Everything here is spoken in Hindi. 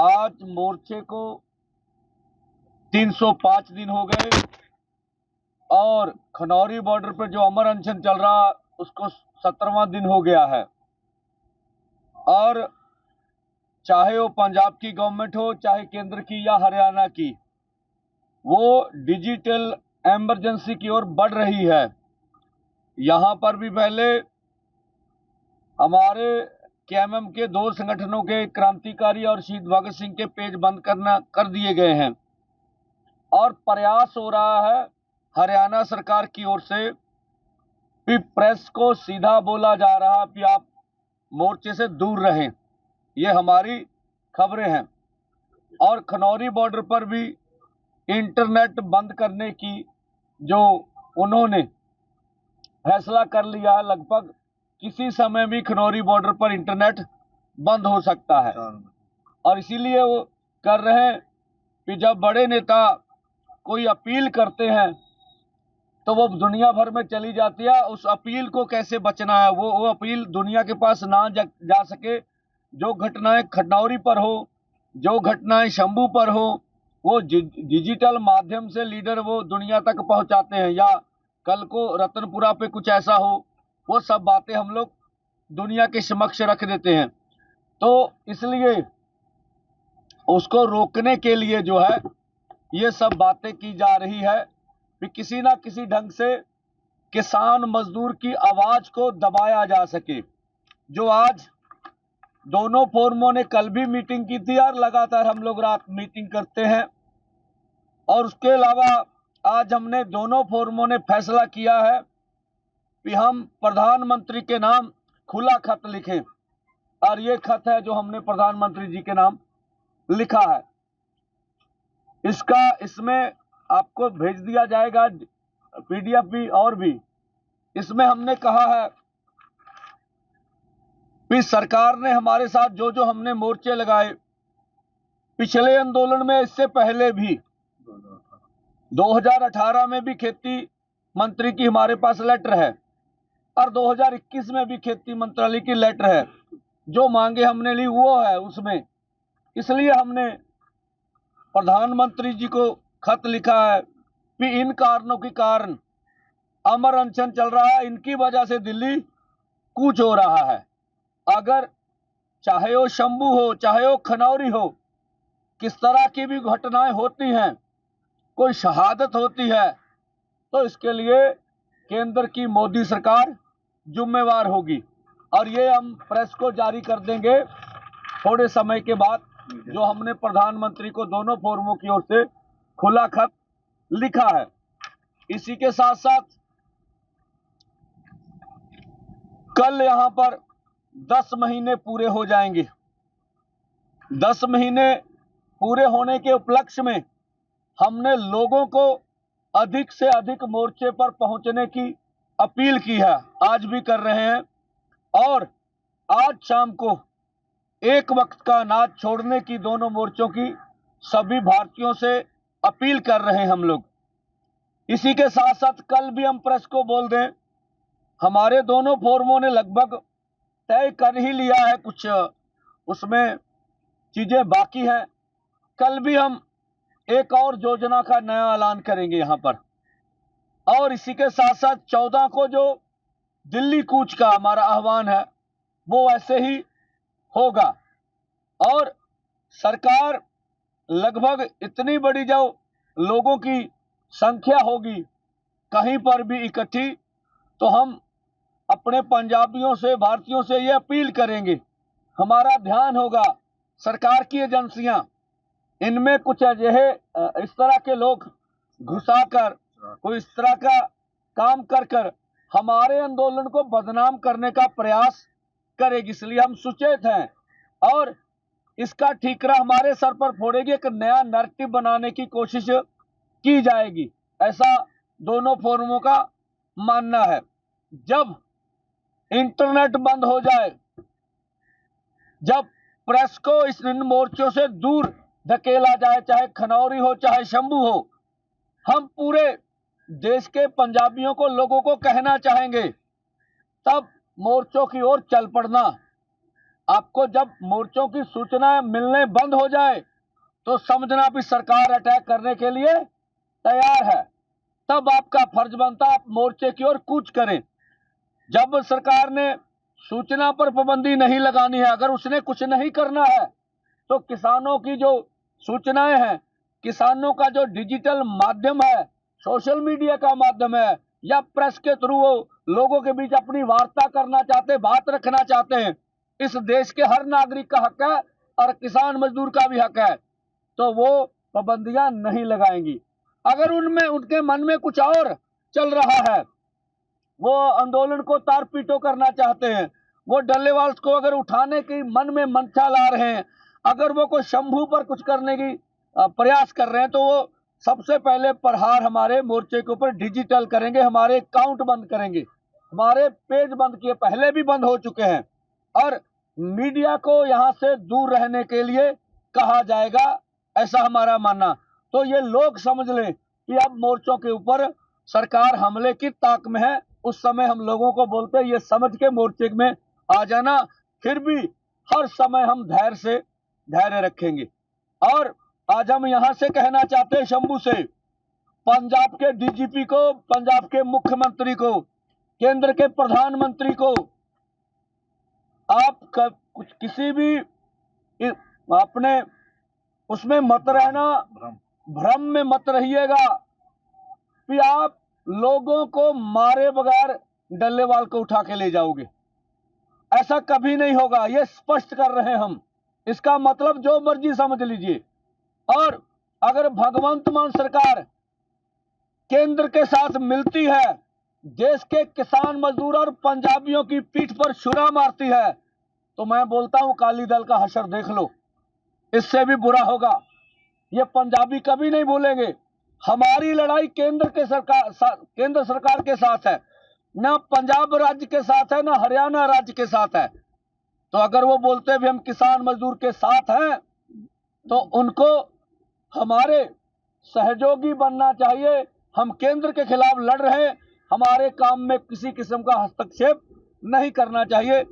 आज मोर्चे को 305 दिन हो गए और खनौरी बॉर्डर पर जो अमर अनशन चल रहा उसको 17वां दिन हो गया है। और चाहे वो पंजाब की गवर्नमेंट हो, चाहे केंद्र की या हरियाणा की, वो डिजिटल इमरजेंसी की ओर बढ़ रही है। यहां पर भी पहले हमारे केएमएम के 2 संगठनों के क्रांतिकारी और शहीद भगत सिंह के पेज बंद कर दिए गए हैं और प्रयास हो रहा है हरियाणा सरकार की ओर से कि प्रेस को सीधा बोला जा रहा कि आप मोर्चे से दूर रहें। ये हमारी खबरें हैं। और खनौरी बॉर्डर पर भी इंटरनेट बंद करने की जो उन्होंने फैसला कर लिया है, लगभग किसी समय भी खनौरी बॉर्डर पर इंटरनेट बंद हो सकता है। और इसीलिए वो कर रहे हैं कि जब बड़े नेता कोई अपील करते हैं तो वो दुनिया भर में चली जाती है। उस अपील को कैसे बचना है, वो अपील दुनिया के पास ना जा सके। जो घटनाएं खनौरी पर हो, जो घटनाएं शंभू पर हो, वो डिजिटल माध्यम से लीडर वो दुनिया तक पहुंचाते हैं। या कल को रतनपुरा पे कुछ ऐसा हो, वो सब बातें हम लोग दुनिया के समक्ष रख देते हैं। तो इसलिए उसको रोकने के लिए जो है ये सब बातें की जा रही है कि किसी ना किसी ढंग से किसान मजदूर की आवाज को दबाया जा सके। जो आज दोनों फोरमों ने कल भी मीटिंग की थी और लगातार हम लोग रात मीटिंग करते हैं। और उसके अलावा आज हमने दोनों फोरमों ने फैसला किया है कि हम प्रधानमंत्री के नाम खुला खत लिखें। और ये खत है जो हमने प्रधानमंत्री जी के नाम लिखा है। इसमें आपको भेज दिया जाएगा पीडीएफ भी। और भी इसमें हमने कहा है कि सरकार ने हमारे साथ जो जो हमने मोर्चे लगाए पिछले आंदोलन में, इससे पहले भी 2018 में भी खेती मंत्री की हमारे पास लेटर है और 2021 में भी खेती मंत्रालय की लेटर है। जो मांगे हमने ली वो है उसमें। इसलिए हमने प्रधानमंत्री जी को खत लिखा है कि इन कारणों के कारण अमर अनशन चल रहा है, इनकी वजह से दिल्ली कूच हो रहा है। अगर चाहे वो शंभू हो, चाहे वो खनौरी हो, किस तरह की भी घटनाएं होती हैं, कोई शहादत होती है, तो इसके लिए केंद्र की मोदी सरकार जिम्मेवार होगी। और ये हम प्रेस को जारी कर देंगे थोड़े समय के बाद, जो हमने प्रधानमंत्री को दोनों फोरमों की ओर से खुला खत लिखा है। इसी के साथ साथ कल यहां पर 10 महीने पूरे हो जाएंगे। 10 महीने पूरे होने के उपलक्ष्य में हमने लोगों को अधिक से अधिक मोर्चे पर पहुंचने की अपील की है, आज भी कर रहे हैं। और आज शाम को 1 वक्त का अनाज छोड़ने की दोनों मोर्चों की सभी भारतीयों से अपील कर रहे हैं हम लोग। इसी के साथ साथ कल भी हम प्रेस को बोल दें, हमारे दोनों फोरमों ने लगभग तय कर ही लिया है, कुछ उसमें चीजें बाकी हैं। कल भी हम एक और योजना का नया ऐलान करेंगे यहां पर। और इसी के साथ साथ 14 को जो दिल्ली कूच का हमारा आह्वान है वो ऐसे ही होगा। और सरकार लगभग इतनी बड़ी जो लोगों की संख्या होगी कहीं पर भी इकट्ठी, तो हम अपने पंजाबियों से, भारतीयों से ये अपील करेंगे, हमारा ध्यान होगा सरकार की एजेंसियां, इनमें कुछ अजਿਹੇ इस तरह के लोग घुसाकर कोई इस तरह का काम कर हमारे आंदोलन को बदनाम करने का प्रयास करेगी। इसलिए हम सुचेत हैं और इसका ठीकरा हमारे सर पर फोड़ेगी। एक नया नैरेटिव बनाने की कोशिश की जाएगी, ऐसा दोनों फोरमों का मानना है। जब इंटरनेट बंद हो जाए, जब प्रेस को इन मोर्चों से दूर धकेला जाए, चाहे खनौरी हो चाहे शंभू हो, हम पूरे देश के पंजाबियों को, लोगों को कहना चाहेंगे तब मोर्चों की ओर चल पड़ना। आपको जब मोर्चों की सूचना मिलने बंद हो जाए तो समझना भी सरकार अटैक करने के लिए तैयार है। तब आपका फर्ज बनता है आप मोर्चे की ओर कूच करें। जब सरकार ने सूचना पर पाबंदी नहीं लगानी है, अगर उसने कुछ नहीं करना है, तो किसानों की जो सूचनाएं हैं, किसानों का जो डिजिटल माध्यम है, सोशल मीडिया का माध्यम है, या प्रेस के थ्रू वो लोगों के बीच अपनी वार्ता करना चाहते, बात रखना चाहते हैं, इस देश के हर नागरिक का हक है और किसान मजदूर का भी हक है, तो वो पाबंदियां नहीं लगाएंगी। अगर उनमें उनके मन में कुछ और चल रहा है, वो आंदोलन को तार पीटो करना चाहते हैं, वो डल्लेवाल को अगर उठाने की मन में मंशा ला रहे हैं, अगर वो कोई शंभू पर कुछ करने की प्रयास कर रहे हैं, तो वो सबसे पहले प्रहार हमारे मोर्चे के ऊपर डिजिटल करेंगे, हमारे अकाउंट बंद करेंगे, हमारे पेज बंद किए, पहले भी बंद हो चुके हैं, और मीडिया को यहां से दूर रहने के लिए कहा जाएगा, ऐसा हमारा मानना। तो ये लोग समझ लें कि अब मोर्चों के ऊपर सरकार हमले की ताक में है। उस समय हम लोगों को बोलते हैं ये समझ के मोर्चे में आ जाना, फिर भी हर समय हम धैर्य रखेंगे। और आज हम यहां से कहना चाहते हैं शंभू से, पंजाब के डीजीपी को, पंजाब के मुख्यमंत्री को, केंद्र के प्रधानमंत्री को, आप कुछ किसी भी अपने उसमें मत रहना, भ्रम में मत रहिएगा कि आप लोगों को मारे बगैर डल्लेवाल को उठा के ले जाओगे। ऐसा कभी नहीं होगा, ये स्पष्ट कर रहे हैं हम। इसका मतलब जो मर्जी समझ लीजिए। और अगर भगवंत मान सरकार केंद्र के साथ मिलती है, देश के किसान मजदूर और पंजाबियों की पीठ पर छुरा मारती है, तो मैं बोलता हूं अकाली दल का हशर देख लो, इससे भी बुरा होगा। ये पंजाबी कभी नहीं भूलेंगे। हमारी लड़ाई केंद्र सरकार के साथ है, ना पंजाब राज्य के साथ है, ना हरियाणा राज्य के साथ है। तो अगर वो बोलते भी हम किसान मजदूर के साथ हैं, तो उनको हमारे सहयोगी बनना चाहिए। हम केंद्र के खिलाफ लड़ रहे हैं, हमारे काम में किसी किस्म का हस्तक्षेप नहीं करना चाहिए।